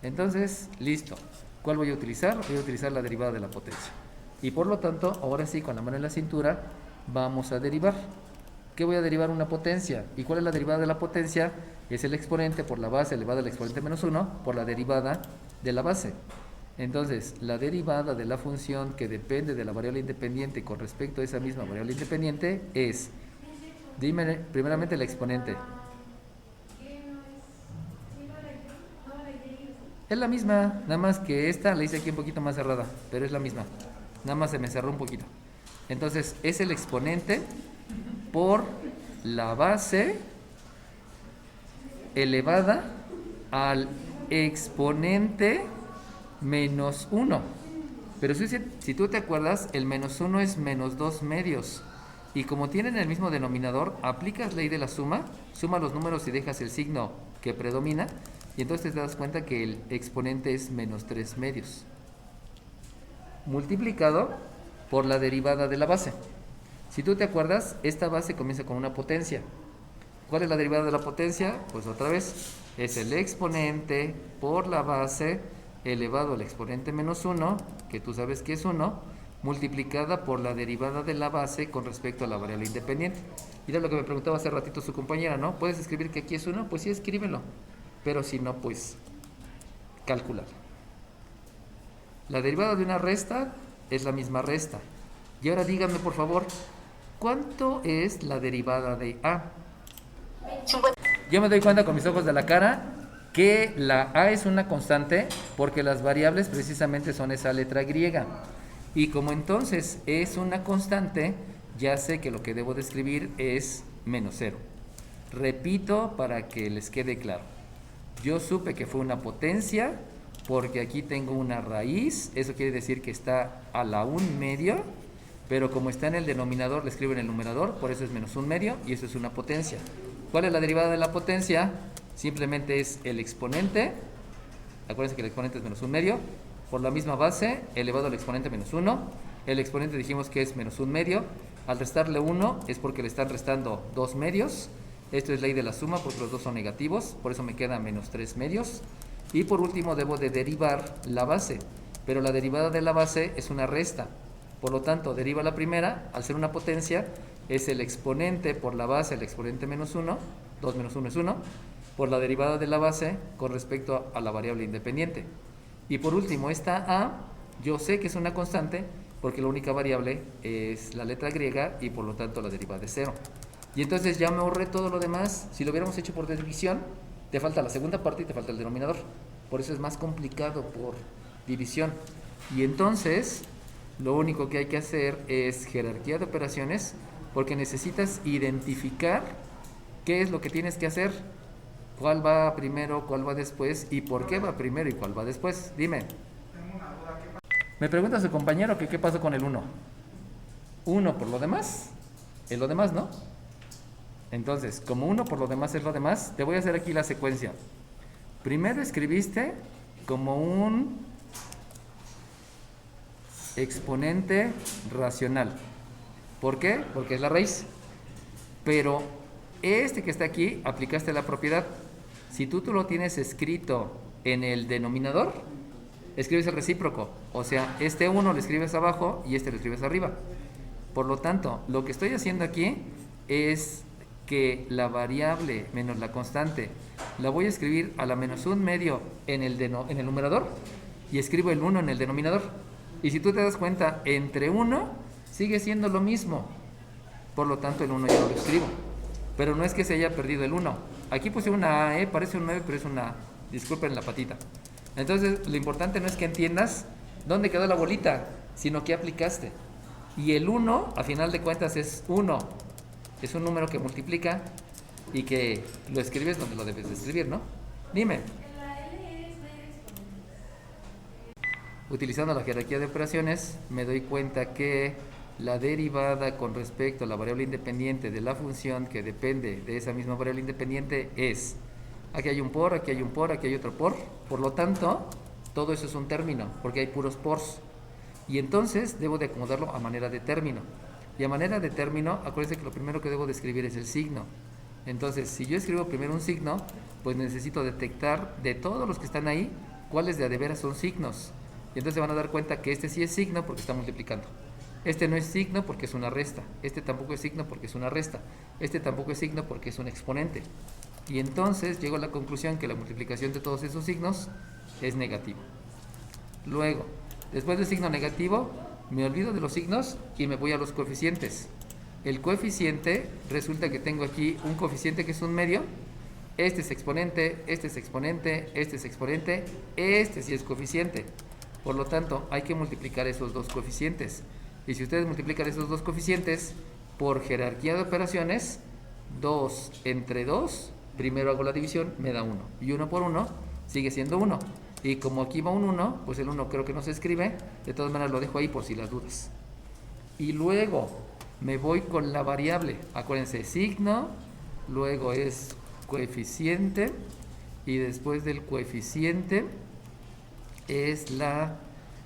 Entonces, listo. ¿Cuál voy a utilizar? Voy a utilizar la derivada de la potencia. Y por lo tanto, ahora sí, con la mano en la cintura, vamos a derivar. ¿Qué voy a derivar? Una potencia. ¿Y cuál es la derivada de la potencia? Es el exponente por la base elevada al exponente menos 1 por la derivada de la base. Entonces, la derivada de la función que depende de la variable independiente con respecto a esa misma variable independiente es, dime primeramente el exponente. Es la misma, nada más que esta la hice aquí un poquito más cerrada, pero es la misma. Nada más se me cerró un poquito. Entonces, es el exponente por la base elevada al exponente menos 1. Pero si tú te acuerdas, el menos 1 es menos 2 medios. Y como tienen el mismo denominador, aplicas ley de la suma, suma los números y dejas el signo que predomina, y entonces te das cuenta que el exponente es menos 3 medios. Multiplicado por la derivada de la base. Si tú te acuerdas, esta base comienza con una potencia. ¿Cuál es la derivada de la potencia? Pues otra vez, es el exponente por la base elevado al exponente menos 1, que tú sabes que es 1, multiplicada por la derivada de la base con respecto a la variable independiente. Y era lo que me preguntaba hace ratito su compañera, ¿no? ¿Puedes escribir que aquí es 1? Pues sí, escríbelo. Pero si no, pues calcular. La derivada de una resta es la misma resta. Y ahora díganme, por favor, ¿cuánto es la derivada de A? Yo me doy cuenta con mis ojos de la cara que la A es una constante porque las variables precisamente son esa letra griega. Y como entonces es una constante, ya sé que lo que debo de escribir es menos 0. Repito para que les quede claro. Yo supe que fue una potencia porque aquí tengo una raíz, eso quiere decir que está a la 1 medio, pero como está en el denominador, le escribo en el numerador, por eso es menos 1 medio y eso es una potencia. ¿Cuál es la derivada de la potencia? Simplemente es el exponente, acuérdense que el exponente es menos 1 medio, por la misma base elevado al exponente menos 1. El exponente dijimos que es menos 1 medio, al restarle 1 es porque le están restando 2 medios. Esto es ley de la suma porque los dos son negativos, por eso me queda menos 3 medios. Y por último debo de derivar la base, pero la derivada de la base es una resta. Por lo tanto, deriva la primera, al ser una potencia, es el exponente por la base, el exponente menos 1, 2 menos 1 es 1, por la derivada de la base con respecto a la variable independiente. Y por último, esta A, yo sé que es una constante porque la única variable es la letra griega y por lo tanto la derivada es 0. Y entonces ya me ahorré todo lo demás. Si lo hubiéramos hecho por división, te falta la segunda parte y te falta el denominador. Por eso es más complicado por división. Y entonces, lo único que hay que hacer es jerarquía de operaciones, porque necesitas identificar qué es lo que tienes que hacer, cuál va primero, cuál va después, y por qué va primero y cuál va después. Dime. Me pregunta su compañero que qué pasó con el 1. 1 por lo demás, es lo demás, ¿no? Entonces, como 1 por lo demás es lo demás, te voy a hacer aquí la secuencia. Primero escribiste como un exponente racional. ¿Por qué? Porque es la raíz. Pero este que está aquí, aplicaste la propiedad. Si tú lo tienes escrito en el denominador, escribes el recíproco. O sea, este 1 lo escribes abajo y este lo escribes arriba. Por lo tanto, lo que estoy haciendo aquí es que la variable menos la constante la voy a escribir a la menos un medio en el numerador y escribo el 1 en el denominador. Y si tú te das cuenta, entre 1 sigue siendo lo mismo. Por lo tanto, el 1 ya no lo escribo. Pero no es que se haya perdido el 1. Aquí puse una A, parece un 9, pero es una A. Disculpen la patita. Entonces, lo importante no es que entiendas dónde quedó la bolita, sino qué aplicaste. Y el 1, a final de cuentas, es 1. Es un número que multiplica y que lo escribes donde lo debes de escribir, ¿no? Dime. La L es de exponentes. Utilizando la jerarquía de operaciones, me doy cuenta que la derivada con respecto a la variable independiente de la función que depende de esa misma variable independiente es, aquí hay un por, aquí hay un por, aquí hay otro por lo tanto, todo eso es un término, porque hay puros pors, y entonces debo de acomodarlo a manera de término, y a manera de término, acuérdense que lo primero que debo de escribir es el signo. Entonces, si yo escribo primero un signo, pues necesito detectar de todos los que están ahí, cuáles de a de veras son signos, y entonces se van a dar cuenta que este sí es signo porque está multiplicando. Este no es signo porque es una resta. Este tampoco es signo porque es una resta. Este tampoco es signo porque es un exponente. Y entonces llego a la conclusión que la multiplicación de todos esos signos es negativo. Luego, después del signo negativo, me olvido de los signos y me voy a los coeficientes. El coeficiente, resulta que tengo aquí un coeficiente que es un medio. Este es exponente, este es exponente, este es exponente, este sí es coeficiente. Por lo tanto, hay que multiplicar esos dos coeficientes. Y si ustedes multiplican esos dos coeficientes por jerarquía de operaciones, 2 entre 2, primero hago la división, me da 1. Y 1 por 1 sigue siendo 1. Y como aquí va un 1, pues el 1 creo que no se escribe. De todas maneras lo dejo ahí por si las dudas. Y luego me voy con la variable. Acuérdense, signo, luego es coeficiente. Y después del coeficiente es la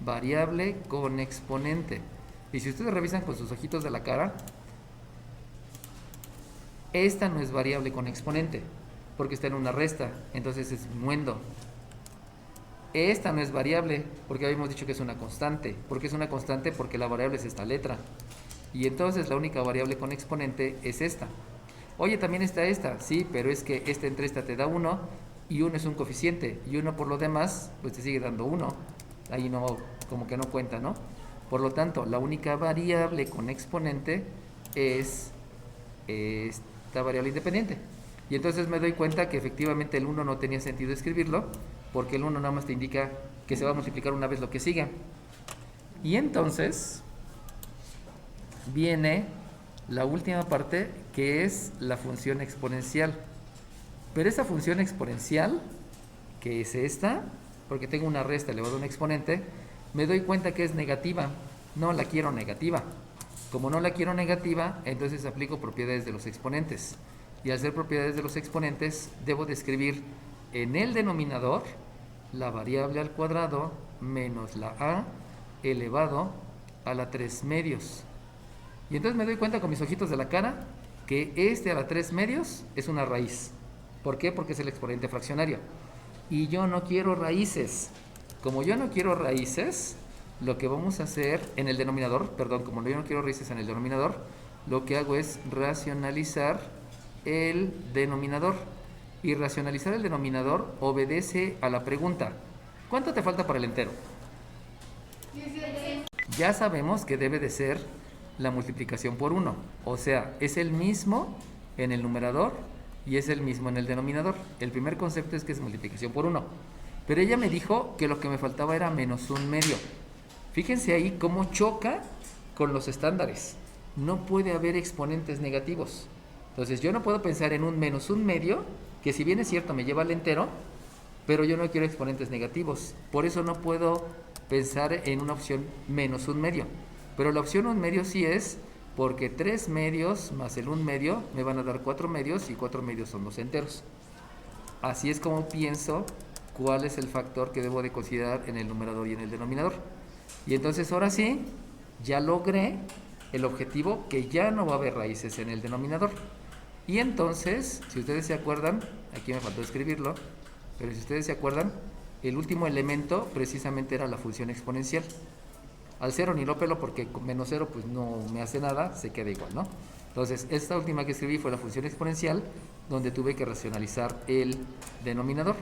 variable con exponente. Y si ustedes revisan con sus ojitos de la cara, esta no es variable con exponente, porque está en una resta, entonces es muendo. Esta no es variable, porque habíamos dicho que es una constante. ¿Por qué es una constante? Porque la variable es esta letra. Y entonces la única variable con exponente es esta. Oye, también está esta, sí, pero es que esta entre esta te da 1, y 1 es un coeficiente, y 1 por lo demás, pues te sigue dando 1. Ahí no, como que no cuenta, ¿no? Por lo tanto, la única variable con exponente es esta variable independiente. Y entonces me doy cuenta que efectivamente el 1 no tenía sentido escribirlo, porque el 1 nada más te indica que se va a multiplicar una vez lo que siga. Y entonces viene la última parte, que es la función exponencial. Pero esa función exponencial, que es esta, porque tengo una resta elevado a un exponente, me doy cuenta que es negativa. No la quiero negativa. Como no la quiero negativa, entonces aplico propiedades de los exponentes. Y al ser propiedades de los exponentes, debo de escribir en el denominador la variable al cuadrado menos la a elevado a la 3 medios. Y entonces me doy cuenta con mis ojitos de la cara que este a la 3 medios es una raíz. ¿Por qué? Porque es el exponente fraccionario. Y yo no quiero raíces. Como yo no quiero raíces, lo que vamos a hacer en el denominador, perdón, como yo no quiero raíces en el denominador, lo que hago es racionalizar el denominador. Y racionalizar el denominador obedece a la pregunta: ¿cuánto te falta para el entero? 17. Ya sabemos que debe de ser la multiplicación por 1. O sea, es el mismo en el numerador y es el mismo en el denominador. El primer concepto es que es multiplicación por 1. Pero ella me dijo que lo que me faltaba era menos un medio. Fíjense ahí cómo choca con los estándares. No puede haber exponentes negativos. Entonces yo no puedo pensar en un menos un medio, que si bien es cierto me lleva al entero, pero yo no quiero exponentes negativos. Por eso no puedo pensar en una opción menos un medio. Pero la opción un medio sí es, porque 3 medios más el 1 medio me van a dar 4 medios, y 4 medios son los enteros. Así es como pienso cuál es el factor que debo de considerar en el numerador y en el denominador. Y entonces ahora sí, ya logré el objetivo, que ya no va a haber raíces en el denominador. Y entonces, si ustedes se acuerdan, aquí me faltó escribirlo, pero si ustedes se acuerdan, el último elemento precisamente era la función exponencial. Al 0 ni lo pelo, porque con menos 0 pues no me hace nada, se queda igual, ¿no? Entonces, esta última que escribí fue la función exponencial, donde tuve que racionalizar el denominador.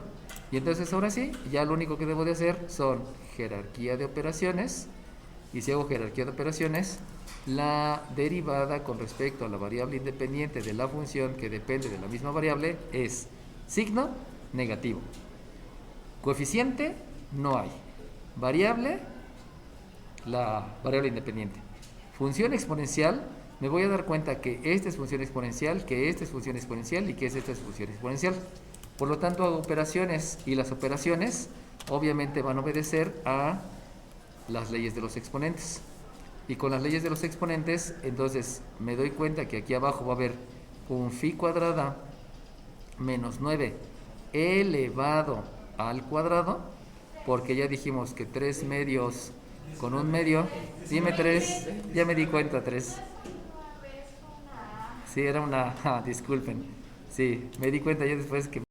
Y entonces ahora sí, ya lo único que debo de hacer son jerarquía de operaciones. Y si hago jerarquía de operaciones, la derivada con respecto a la variable independiente de la función que depende de la misma variable es signo negativo. Coeficiente no hay. Variable, la variable independiente. Función exponencial, me voy a dar cuenta que esta es función exponencial, que esta es función exponencial y que esta es función exponencial. Por lo tanto, hago operaciones y las operaciones obviamente van a obedecer a las leyes de los exponentes. Y con las leyes de los exponentes, entonces me doy cuenta que aquí abajo va a haber un phi cuadrada menos 9 elevado al cuadrado, porque ya dijimos que 3 medios con un medio, dime 3, ya me di cuenta 3. Sí, era una, disculpen, sí, me di cuenta ya después que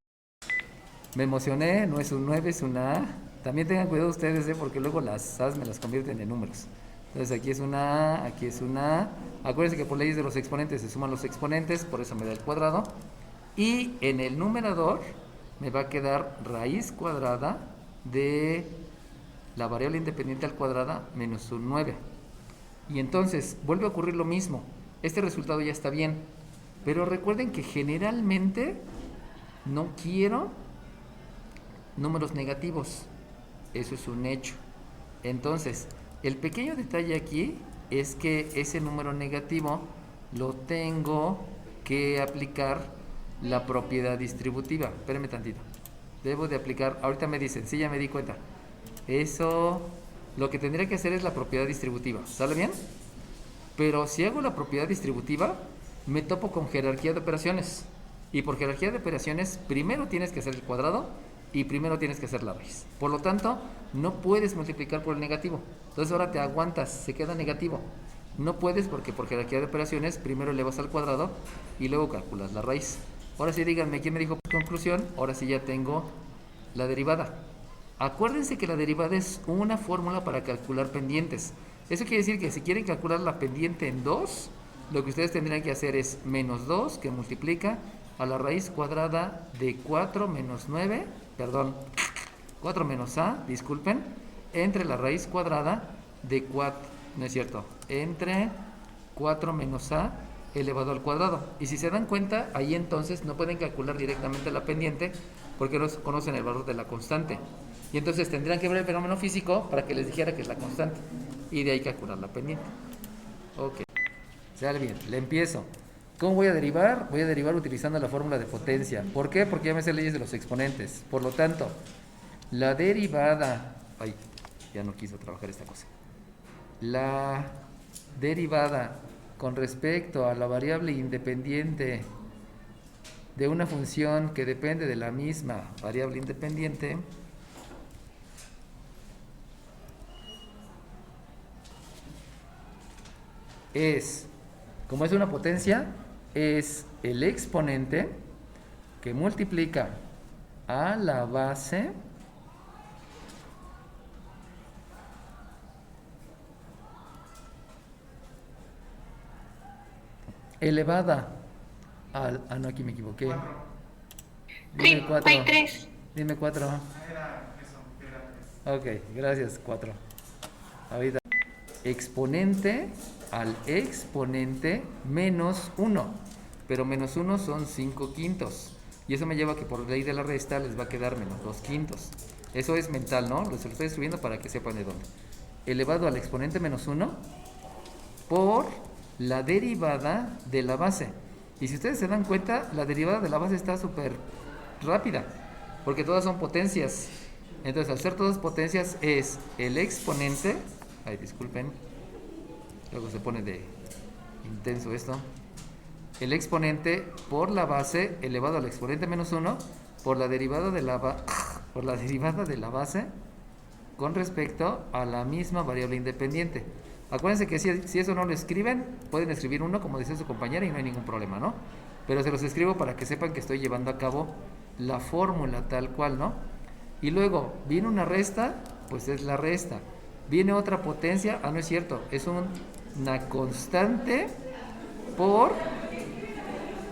me emocioné, no es un 9, es una A. También tengan cuidado ustedes, porque luego las A's me las convierten en números. Entonces aquí es una A, aquí es una A. Acuérdense que por leyes de los exponentes se suman los exponentes, por eso me da el cuadrado. Y en el numerador me va a quedar raíz cuadrada de la variable independiente al cuadrado menos un 9. Y entonces vuelve a ocurrir lo mismo. Este resultado ya está bien. Pero recuerden que generalmente no quiero números negativos. Eso es un hecho. Entonces, el pequeño detalle aquí es que ese número negativo lo tengo que aplicar la propiedad distributiva. Espérenme tantito. Debo de aplicar, ahorita me dicen, sí, ya me di cuenta. Eso, lo que tendría que hacer es la propiedad distributiva. ¿Sale bien? Pero si hago la propiedad distributiva, me topo con jerarquía de operaciones. Y por jerarquía de operaciones, primero tienes que hacer el cuadrado y primero tienes que hacer la raíz. Por lo tanto, no puedes multiplicar por el negativo. Entonces ahora te aguantas, se queda negativo. No puedes porque por jerarquía de operaciones, primero elevas al cuadrado y luego calculas la raíz. Ahora sí, díganme, ¿quién me dijo conclusión? Ahora sí ya tengo la derivada. Acuérdense que la derivada es una fórmula para calcular pendientes. Eso quiere decir que si quieren calcular la pendiente en 2, lo que ustedes tendrían que hacer es menos 2, que multiplica a la raíz cuadrada de 4 menos 9, perdón, 4 menos a, disculpen, entre la raíz cuadrada de 4, no es cierto, entre 4 menos a elevado al cuadrado. Y si se dan cuenta, ahí entonces no pueden calcular directamente la pendiente porque no conocen el valor de la constante. Y entonces tendrían que ver el fenómeno físico para que les dijera que es la constante. Y de ahí calcular la pendiente. Ok, sale bien, le empiezo. ¿Cómo voy a derivar? Voy a derivar utilizando la fórmula de potencia. ¿Por qué? Porque ya me sé leyes de los exponentes. Por lo tanto, la derivada... Ay, ya no quiso trabajar esta cosa. La derivada con respecto a la variable independiente de una función que depende de la misma variable independiente es, como es una potencia, es el exponente que multiplica a la base elevada al... Ah, no, aquí me equivoqué. Dime 4. Dime 4. Era eso, era 3. Ok, gracias, 4. Ahorita. Exponente al exponente menos 1. Pero menos 1 son 5 quintos. Y eso me lleva a que por ley de la resta les va a quedar menos 2 quintos. Eso es mental, ¿no? Se lo estoy escribiendo para que sepan de dónde. Elevado al exponente menos 1 por la derivada de la base. Y si ustedes se dan cuenta, la derivada de la base está súper rápida, porque todas son potencias. Entonces, al ser todas potencias, es el exponente... Ay, disculpen. Luego se pone de intenso esto. El exponente por la base elevado al exponente menos 1 por la derivada de la base con respecto a la misma variable independiente. Acuérdense que si eso no lo escriben, pueden escribir 1 como dice su compañera y no hay ningún problema, ¿no? Pero se los escribo para que sepan que estoy llevando a cabo la fórmula tal cual, ¿no? Y luego, viene una resta, pues es la resta. Viene otra potencia, no es cierto, es una constante por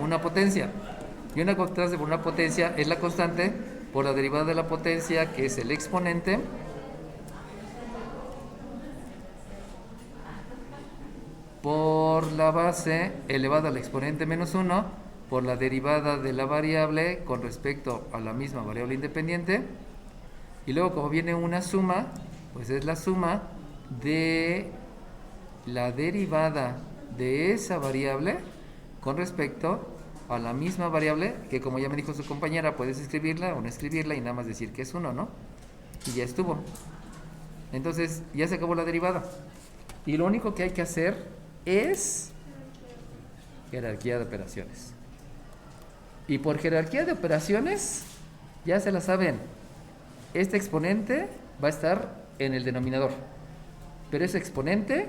una potencia. Y una constante por una potencia es la constante por la derivada de la potencia, que es el exponente, por la base elevada al exponente menos 1, por la derivada de la variable con respecto a la misma variable independiente. Y luego, como viene una suma, pues es la suma de la derivada de esa variable con respecto a la misma variable, que como ya me dijo su compañera, puedes escribirla o no escribirla y nada más decir que es 1, ¿no? Y ya estuvo. Entonces, ya se acabó la derivada. Y lo único que hay que hacer es jerarquía de operaciones. Y por jerarquía de operaciones, ya se la saben, este exponente va a estar en el denominador, pero ese exponente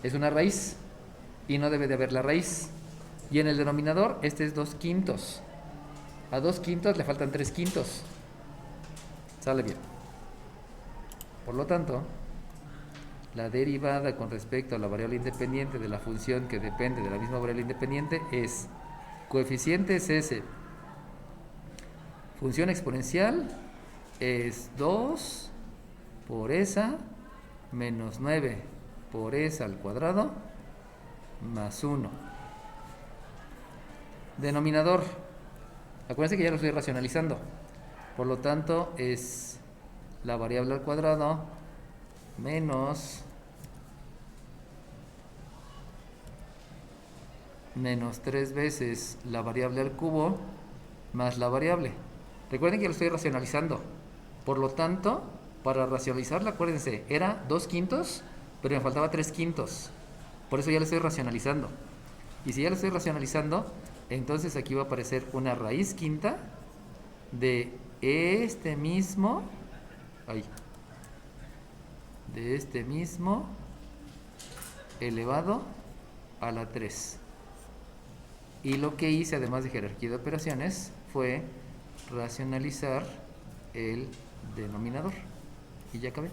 es una raíz y no debe de haber la raíz. Y en el denominador este es 2/5. A 2/5 le faltan 3/5. Sale bien. Por lo tanto, la derivada con respecto a la variable independiente de la función que depende de la misma variable independiente es coeficiente es S. Función exponencial es 2 por esa menos 9 por esa al cuadrado más 1. Denominador. Acuérdense que ya lo estoy racionalizando. Por lo tanto, es la variable al cuadrado menos 3 veces la variable al cubo más la variable. Recuerden que lo estoy racionalizando. Por lo tanto, para racionalizarla, acuérdense, era 2/5, pero me faltaba 3/5. Por eso ya lo estoy racionalizando. Y si ya lo estoy racionalizando, entonces aquí va a aparecer una raíz quinta de este mismo, elevado a la 3. Y lo que hice, además de jerarquía de operaciones, fue racionalizar el denominador. Y ya acabé.